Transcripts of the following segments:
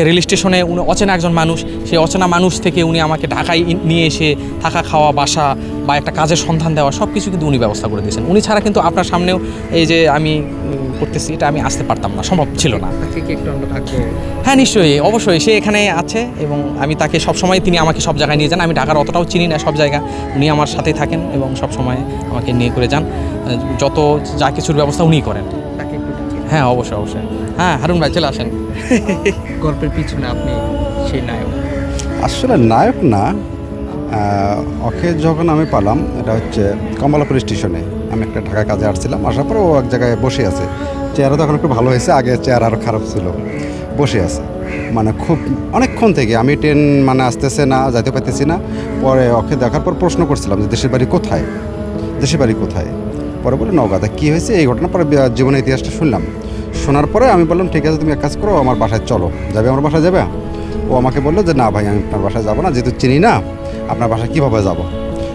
Rail স্টেশনে উনি অচেনা একজন মানুষ, সেই অচেনা মানুষ থেকে উনি আমাকে ঢাকায় নিয়ে এসে থাকা খাওয়া বাসা বা একটা কাজের সন্ধান দেওয়া সব কিছু কিন্তু উনি ব্যবস্থা করে দিয়েছেন। উনি ছাড়া কিন্তু আপনার সামনেও এই যে আমি করতেছি এটা আমি আসতে পারতাম না, সম্ভব ছিল না। হ্যাঁ নিশ্চয়ই, অবশ্যই সে এখানে আছে এবং আমি তাকে সবসময়, তিনি আমাকে সব জায়গায় নিয়ে যান। আমি ঢাকার অতটাও চিনি না সব জায়গা, উনি আমার সাথেই থাকেন এবং সব সময় আমাকে নিয়ে করে যান। যত যা কিছুর ব্যবস্থা উনিই করেন। হ্যাঁ অবশ্যই অবশ্যই। হ্যাঁ হারুন ভাই চলে আসেন। গল্পের পিছনে আপনি সেই নায়ক? আসলে নায়ক না, ওকে যখন আমি পালাম এটা হচ্ছে কমলাপুর স্টেশনে। আমি একটা ঢাকা কাজে আসছিলাম, আসার পরে ও এক জায়গায় বসে আছে। চেহারা তখন একটু ভালো হয়েছে, আগে চেহারা আরও খারাপ ছিল। বসে আছে মানে খুব অনেকক্ষণ থেকে, আমি ট্রেন মানে আসতেছে না, যাইতে পারতেছি না। পরে ওকে দেখার পর প্রশ্ন করছিলাম যে দেশের বাড়ি কোথায়, দেশের বাড়ি কোথায়। পরে বলে নওগাঁতে। কী হয়েছে এই ঘটনা, পরে জীবনের ইতিহাসটা শুনলাম। শোনার পরে আমি বললাম ঠিক আছে তুমি এক কাজ করো, আমার বাসায় চলো। যাবে আমার বাসায় যাবে? ও আমাকে বললো যে না ভাই আমি আপনার বাসায় যাবো না, যেহেতু চিনি না আপনার বাসায় কীভাবে যাবো।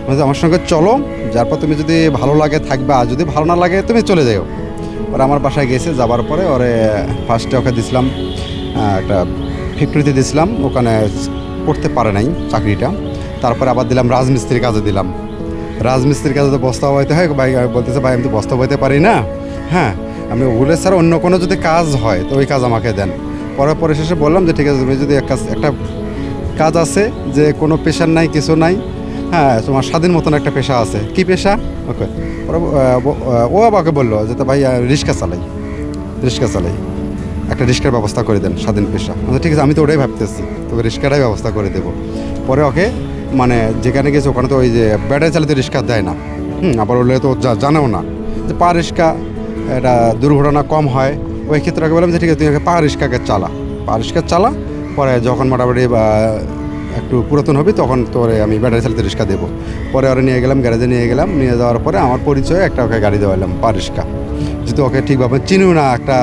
বলছি আমার সঙ্গে চলো, যার পর তুমি যদি ভালো লাগে থাকবে, আর যদি ভালো না লাগে তুমি চলে যাও। ওরা আমার বাসায় গেছে, যাবার পরে ওরে ফার্স্টে ওকে দিছিলাম একটা ফ্যাক্টরিতে দিছিলাম, ওখানে করতে পারে নাই চাকরিটা। তারপরে আবার দিলাম রাজমিস্ত্রির কাজে দিলাম। রাজমিস্ত্রির কাজে তো বস্তা বইতে হয়, ভাই বলতেছে ভাই আমি তো বস্তা বইতে পারি না। হ্যাঁ আমি ওগুলো ছাড়া অন্য কোনো যদি কাজ হয় তো ওই কাজ আমাকে দেন। পরে শেষে বললাম যে ঠিক আছে তুমি যদি একটা কাজ আছে যে কোনো পেশার নাই কিছু নাই, হ্যাঁ তোমার স্বাধীন মতন একটা পেশা আছে, কি পেশা? ওকে ও আমাকে বললো যে তো ভাই রিক্সা চালাই একটা রিক্সার ব্যবস্থা করে দেন, স্বাধীন পেশা। ঠিক আছে আমি তো ওটাই ভাবতেছি, তোকে রিক্সাটাই ব্যবস্থা করে দেবো। পরে ওকে মানে যেখানে গেছে ওখানে তো ওই যে ব্যাটারি চালিত রিক্সা দেয় না, আবার ওগুলো তো জানেও না যে পা রিক্সা এটা দুর্ঘটনা কম হয়। ওই ক্ষেত্রে ওকে বললাম যে ঠিক আছে তুই পা রিক্সা চালা, পরে যখন মোটামুটি একটু পুরাতন হবি তখন তোরে আমি ব্যাটারি চালিত রিক্সা দেবো। পরে ওরা নিয়ে গেলাম, গ্যারেজে নিয়ে যাওয়ার পরে আমার পরিচয়ে একটা ওকে গাড়ি দেওয়ালাম পা রিক্সা। যেহেতু ওকে ঠিকভাবে চিনিও না, একটা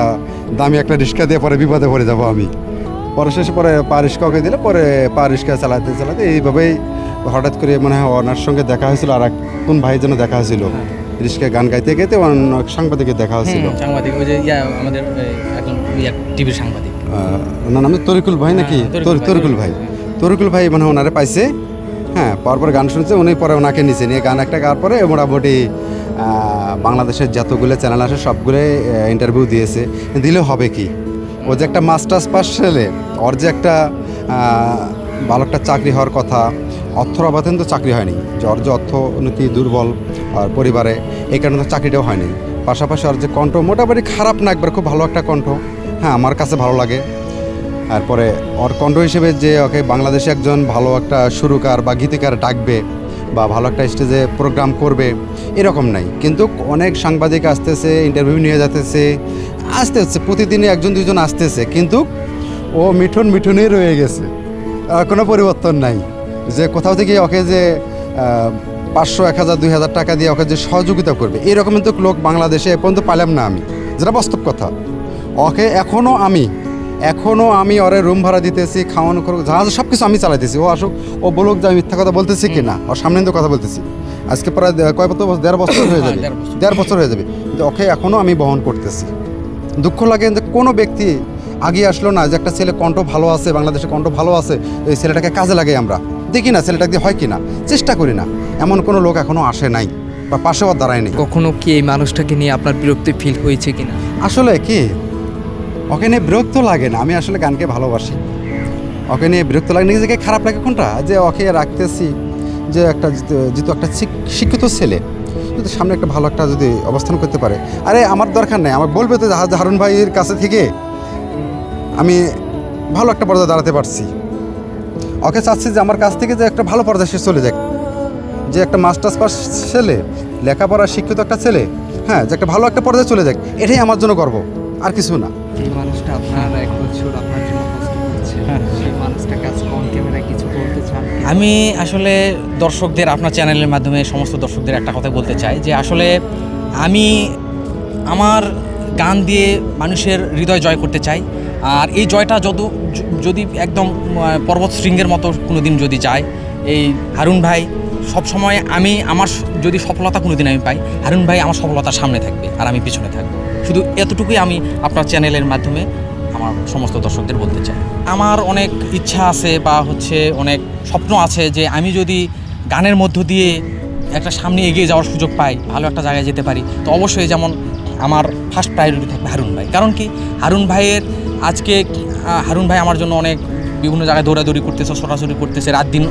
দামি একটা রিক্সা দিয়ে পরে বিপদে পড়ে যাবো আমি। পরে শেষে পরে পা রিক্সা ওকে দিলে, পরে পা রিক্সা চালাতে এইভাবেই হঠাৎ করে মনে হয় ওনার সঙ্গে দেখা হয়েছিল, আর কোন ভাই যেন দেখা হয়েছিল, রিক্সায় গান গাইতে অনেক সাংবাদিকের দেখা হয়েছিল। সাংবাদিক ওই যে আমাদের একজন টিভির সাংবাদিক, ওনার নাম তরিকুল ভাই নাকি? তরিকুল ভাই মানে ওনারে পাইছে। হ্যাঁ পাওয়ার পরে গান শুনছে উনি, পরে ওনাকে নিচে নিয়ে গান একটা গাওয়ার পরে মোটামুটি বাংলাদেশের যতগুলো চ্যানেল আসে সবগুলো ইন্টারভিউ দিয়েছে। দিলে হবে কি, ও যে একটা মাস্টার্স পাস ছেলে, ওর যে একটা ভালো একটা চাকরি হওয়ার কথা, অর্থর অভাবে তো চাকরি হয়নি, যে ওর যে অর্থনীতি দুর্বল আর পরিবারে, এই কারণে তো চাকরিটাও হয়নি। পাশাপাশি ওর যে কণ্ঠ মোটামুটি খারাপ না, একবার খুব ভালো একটা কণ্ঠ, হ্যাঁ আমার কাছে ভালো লাগে। তারপরে ওর কণ্ঠ হিসেবে যে ওকে বাংলাদেশে একজন ভালো একটা সুরকার বা গীতিকার ডাকবে বা ভালো একটা স্টেজে প্রোগ্রাম করবে এরকম নাই। কিন্তু অনেক সাংবাদিক আসতেছে, ইন্টারভিউ নিয়ে যাচ্ছে, প্রতিদিনই একজন দুজন আসতেছে, কিন্তু ও মিঠুনই রয়ে গেছে, কোনো পরিবর্তন নাই। যে কোথাও থেকে ওকে যে 500, 1000, 2000 টাকা দিয়ে ওকে যে সহযোগিতা করবে এরকম কিন্তু লোক বাংলাদেশে এ পর্যন্ত পাইলাম না আমি, যেটা বাস্তব কথা। ওকে এখনও আমি ওরে রুম ভাড়া দিতেছি, খাওয়ানো করুক, জাহাজ সব কিছু আমি চালাইতেছি। ও আসুক, ও বলুক যে আমি মিথ্যা কথা বলতেছি কি না, ওর সামনে কিন্তু কথা বলতেছি। আজকে প্রায় কয় বছর, 1.5 বছর হয়ে যাবে, 1.5 বছর হয়ে যাবে, কিন্তু ওকে এখনও আমি বহন করতেছি। দুঃখ লাগে যে কোনো ব্যক্তি আগে আসলো না, যে একটা ছেলে কণ্ঠ ভালো আছে, বাংলাদেশে কণ্ঠ ভালো আছে, এই ছেলেটাকে কাজে লাগাই আমরা, দেখি না ছেলেটাকে দিয়ে হয় কি না, চেষ্টা করি না, এমন কোনো লোক এখনও আসে নাই বা পাশেও দাঁড়ায়নি। কখনো কি এই মানুষটাকে নিয়ে আপনার বিরক্তি ফিল হয়েছে কিনা? আসলে কি ওকে নিয়ে বিরক্ত লাগে না, আমি আসলে গানকে ভালোবাসি। ওকে নিয়ে বিরক্ত লাগে, নিজেকে খারাপ লাগে কোনটা, যে ওকে রাখতেছি যে একটা যেহেতু একটা শিক্ষিত ছেলে যদি সামনে একটা ভালো একটা যদি অবস্থান করতে পারে, আরে আমার দরকার নেই, আমার বলবে তো হারুন ভাইয়ের কাছে থেকে আমি ভালো একটা পর্যায়ে দাঁড়াতে পারছি। ওকে চাচ্ছি যে আমার কাছ থেকে যে একটা ভালো পর্যায়ে সে চলে যাক, যে একটা মাস্টার্স পাস ছেলে, লেখাপড়া শিক্ষিত একটা ছেলে, হ্যাঁ যে একটা ভালো একটা পর্যায়ে চলে যাক, এটাই আমার জন্য গর্ব, আর কিছু না। এই মানুষটা আপনার 1 বছর আপনার জন্য কষ্ট করছে, সেই মানুষটাকে আজ অন ক্যামেরায় কিছু বলতে চান? আমি আসলে দর্শকদের, আপনার চ্যানেলের মাধ্যমে সমস্ত দর্শকদের একটা কথা বলতে চাই যে আসলে আমি আমার গান দিয়ে মানুষের হৃদয় জয় করতে চাই। আর এই জয়টা যদি একদম পর্বত শৃঙ্গের মতো কোনো দিন যদি যায়, এই হারুন ভাই সবসময় আমার যদি সফলতা কোনো দিন আমি পাই, হারুন ভাই আমার সফলতার সামনে থাকবে আর আমি পিছনে থাকবো। শুধু এতটুকুই আমি আপনার চ্যানেলের মাধ্যমে আমার সমস্ত দর্শকদের বলতে চাই। আমার অনেক ইচ্ছা আছে বা হচ্ছে অনেক স্বপ্ন আছে যে আমি যদি গানের মধ্য দিয়ে একটা সামনে এগিয়ে যাওয়ার সুযোগ পাই, ভালো একটা জায়গায় যেতে পারি, তো অবশ্যই যেমন আমার ফার্স্ট প্রায়োরিটি থাকবে হারুন ভাই। কারণ কি, হারুন ভাইয়ের আজকে হারুন ভাই আমার জন্য অনেক বিভিন্ন জায়গায় দৌড়াদৌড়ি করতেছে, ছোটাছুটি করতেছে, রাত দিন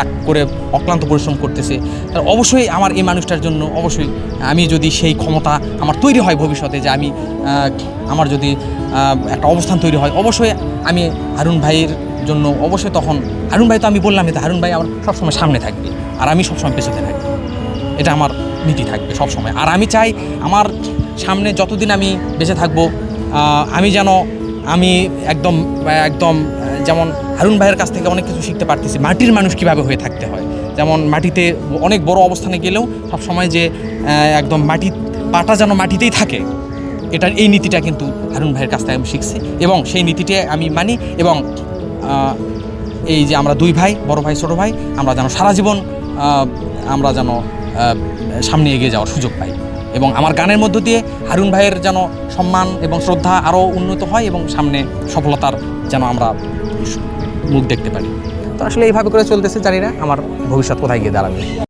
এক করে অক্লান্ত পরিশ্রম করতেছে। তার অবশ্যই আমার এই মানুষটার জন্য অবশ্যই আমি যদি সেই ক্ষমতা আমার তৈরি হয় ভবিষ্যতে, যে আমি আমার যদি একটা অবস্থান তৈরি হয়, অবশ্যই আমি হারুন ভাইয়ের জন্য অবশ্যই তখন হারুন ভাই তো আমি বললাম যে হারুন ভাই আমার সবসময় সামনে থাকবে আর আমি সবসময় পেছনে থাকবো, এটা আমার নীতি থাকবে সবসময়। আর আমি চাই আমার সামনে যতদিন আমি বেঁচে থাকবো আমি যেন একদম যেমন হারুন ভাইয়ের কাছ থেকে অনেক কিছু শিখতে পারতেছি, মাটির মানুষ কীভাবে হয়ে থাকতে হয়। যেমন মাটিতে অনেক বড় অবস্থানে গেলেও সবসময় যে একদম পাটা যেন মাটিতেই থাকে, এটার এই নীতিটা কিন্তু হারুন ভাইয়ের কাছ থেকে আমি শিখছি এবং সেই নীতিটা আমি মানি। এবং এই যে আমরা দুই ভাই, বড় ভাই ছোটো ভাই, আমরা যেন সারা জীবন আমরা যেন সামনে এগিয়ে যাওয়ার সুযোগ পাই এবং আমার গানের মধ্য দিয়ে হারুন ভাইয়ের যেন সম্মান এবং শ্রদ্ধা আরও উন্নত হয় এবং সামনে সফলতার যেন আমরা মুখ দেখতে পারি। তো আসলে এইভাবে করে চলতেছে, জানি না আমার ভবিষ্যৎ কোথায় গিয়ে দাঁড়াবে।